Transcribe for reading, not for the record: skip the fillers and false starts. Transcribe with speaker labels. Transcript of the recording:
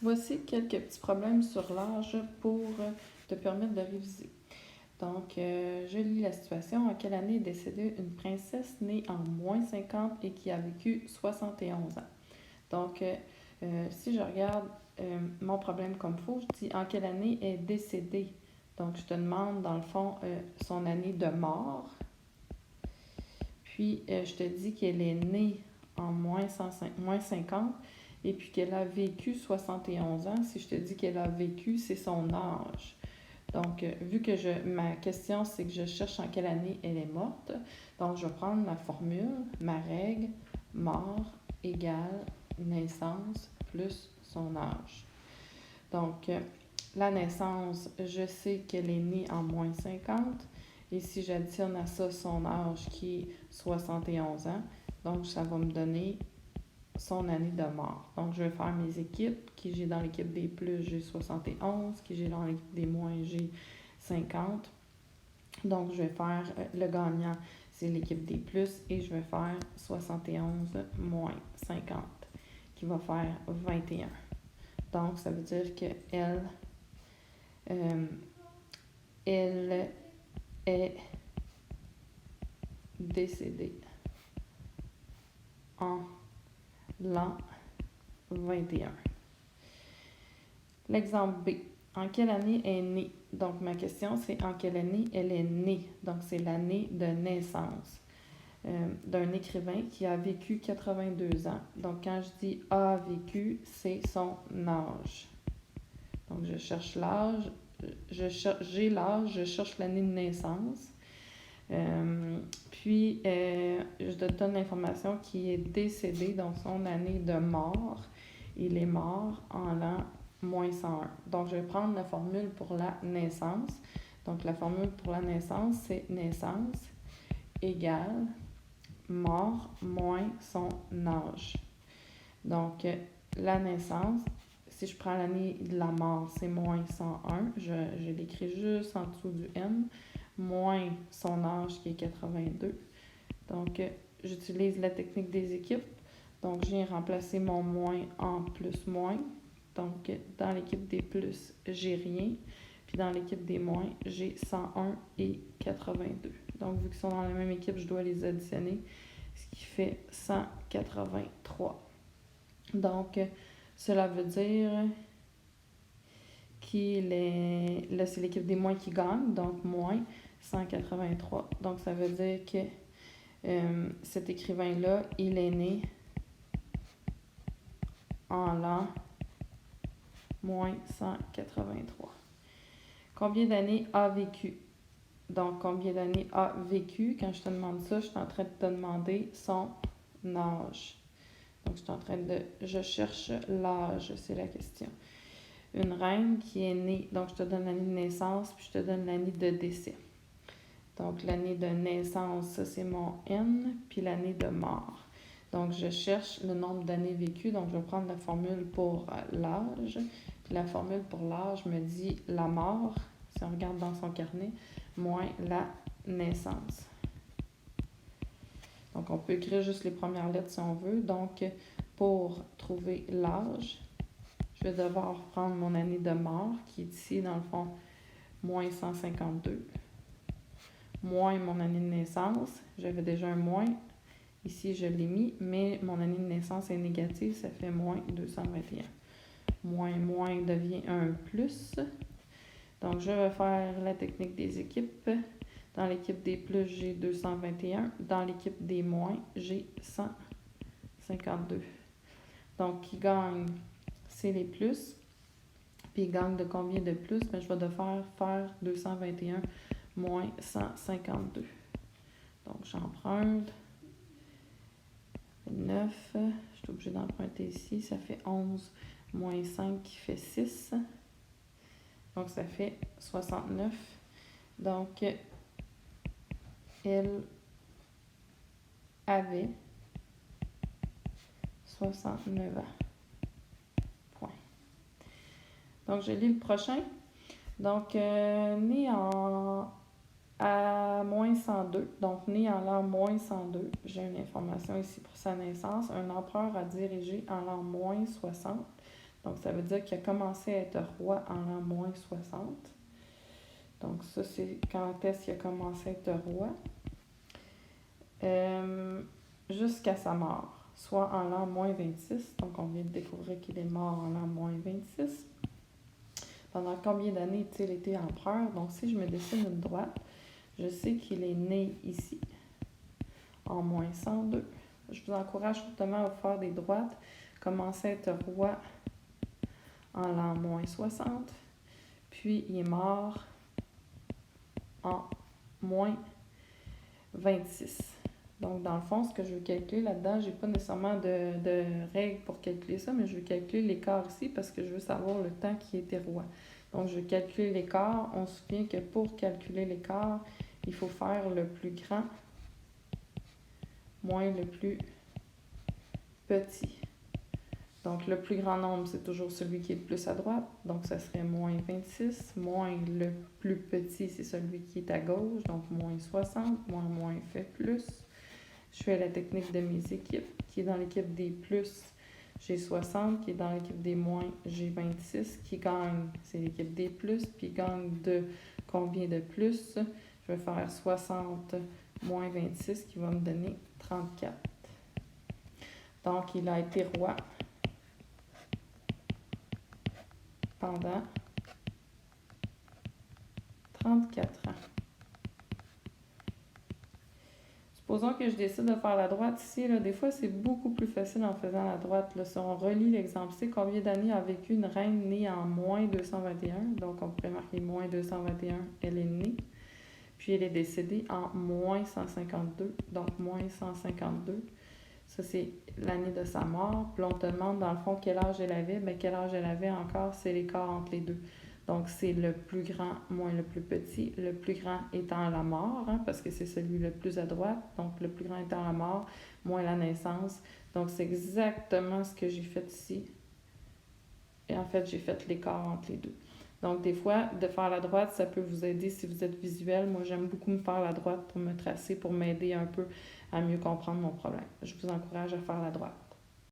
Speaker 1: Voici quelques petits problèmes sur l'âge pour te permettre de réviser. Donc, je lis la situation. En quelle année est décédée une princesse née en -50 et qui a vécu 71 ans? Donc, si je regarde mon problème comme faux, je dis en quelle année est décédée. Donc, je te demande dans le fond son année de mort. Puis, je te dis qu'elle est née en -50 et puis qu'elle a vécu 71 ans. Si je te dis qu'elle a vécu, c'est son âge. Donc, vu que ma question, c'est que je cherche en quelle année elle est morte, donc je vais prendre ma formule, ma règle, mort égale naissance plus son âge. Donc, la naissance, je sais qu'elle est née en -50. Et si j'additionne à ça son âge qui est 71 ans, donc ça va me donner son année de mort. Donc, je vais faire mes équipes. Qui j'ai dans l'équipe des plus, j'ai 71. Qui j'ai dans l'équipe des moins, j'ai 50. Donc, je vais faire le gagnant, c'est l'équipe des plus. Et je vais faire 71 moins 50, qui va faire 21. Donc, ça veut dire qu'elle elle est décédée en l'an 21. L'exemple B. En quelle année est née? Donc, ma question, c'est en quelle année elle est née. Donc, c'est l'année de naissance d'un écrivain qui a vécu 82 ans. Donc, quand je dis a vécu, c'est son âge. Donc, je cherche l'âge, j'ai l'âge, je cherche l'année de naissance. Puis, je te donne l'information qui est décédé, donc son année de mort. Il est mort en l'an -101. Donc, je vais prendre la formule pour la naissance. Donc, la formule pour la naissance, c'est naissance égale mort moins son âge. Donc, la naissance, si je prends l'année de la mort, c'est -101. Je l'écris juste en dessous du N. Moins son âge qui est 82. Donc, j'utilise la technique des équipes. Donc, je viens remplacer mon moins en plus moins. Donc, dans l'équipe des plus, j'ai rien. Puis dans l'équipe des moins, j'ai 101 et 82. Donc, vu qu'ils sont dans la même équipe, je dois les additionner, ce qui fait 183. Donc, cela veut dire là, c'est l'équipe des moins qui gagne, donc moins 183. Donc, ça veut dire que cet écrivain-là, il est né en l'an -183. Combien d'années a vécu? Donc, combien d'années a vécu? Quand je te demande ça, je suis en train de te demander son âge. Donc, je cherche l'âge, c'est la question. Une reine qui est née, donc je te donne l'année de naissance, puis je te donne l'année de décès. Donc, l'année de naissance, ça c'est mon N, puis l'année de mort. Donc, je cherche le nombre d'années vécues, donc je vais prendre la formule pour l'âge. Puis la formule pour l'âge me dit la mort, si on regarde dans son carnet, moins la naissance. Donc, on peut écrire juste les premières lettres si on veut. Donc, pour trouver l'âge, je vais devoir prendre mon année de mort, qui est ici, dans le fond, -152, moins mon année de naissance. J'avais déjà un moins. Ici, je l'ai mis, mais mon année de naissance est négative, ça fait -221. Moins devient un plus. Donc, je vais faire la technique des équipes. Dans l'équipe des plus, j'ai 221. Dans l'équipe des moins, j'ai 152. Donc, qui gagne, c'est les plus. Puis, il gagne de combien de plus? Bien, je vais devoir faire 221 moins 152. Donc, j'emprunte. 9. Je suis obligée d'emprunter ici. Ça fait 11 moins 5 qui fait 6. Donc, ça fait 69. Donc, elle avait 69 ans. Point. Donc, je lis le prochain. Donc, né à -102, donc né en l'an -102, j'ai une information ici pour sa naissance. Un empereur a dirigé en l'an -60, Donc, ça veut dire qu'il a commencé à être roi en l'an moins 60. Donc, ça, c'est quand est-ce qu'il a commencé à être roi. Jusqu'à sa mort, soit en l'an moins 26. Donc, on vient de découvrir qu'il est mort en l'an moins 26. Pendant combien d'années a-t-il été empereur? Donc, si je me dessine une droite, je sais qu'il est né ici, en moins 102. Je vous encourage fortement à faire des droites. Commencer à être roi en l'an moins 60. Puis, il est mort en moins 26. Donc, dans le fond, ce que je veux calculer là-dedans, je n'ai pas nécessairement de règles pour calculer ça, mais je veux calculer l'écart ici parce que je veux savoir le temps qui était roi. Donc, je veux calculer l'écart. On se souvient que pour calculer l'écart, il faut faire le plus grand moins le plus petit. Donc, le plus grand nombre, c'est toujours celui qui est le plus à droite. Donc, ça serait moins 26. Moins le plus petit, c'est celui qui est à gauche. Donc, moins 60. Moins fait plus. Je fais la technique de mes équipes. Qui est dans l'équipe des plus, j'ai 60. Qui est dans l'équipe des moins, j'ai 26. Qui gagne, c'est l'équipe des plus. Puis, gagne de combien de plus? Je vais faire 60 moins 26 qui va me donner 34. Donc, il a été roi pendant 34 ans. Supposons que je décide de faire la droite ici. Là, des fois, c'est beaucoup plus facile en faisant la droite. Là, si on relit l'exemple, c'est combien d'années a vécu une reine née en moins 221. Donc, on pourrait marquer moins 221, elle est née. Puis, elle est décédée en moins 152. Donc, moins 152. Ça, c'est l'année de sa mort. Puis, on te demande, dans le fond, quel âge elle avait. Bien, quel âge elle avait encore, c'est l'écart entre les deux. Donc, c'est le plus grand moins le plus petit. Le plus grand étant la mort, hein, parce que c'est celui le plus à droite. Donc, le plus grand étant la mort, moins la naissance. Donc, c'est exactement ce que j'ai fait ici. Et en fait, j'ai fait l'écart entre les deux. Donc, des fois, de faire la droite, ça peut vous aider si vous êtes visuel. Moi, j'aime beaucoup me faire la droite pour me tracer, pour m'aider un peu à mieux comprendre mon problème. Je vous encourage à faire la droite.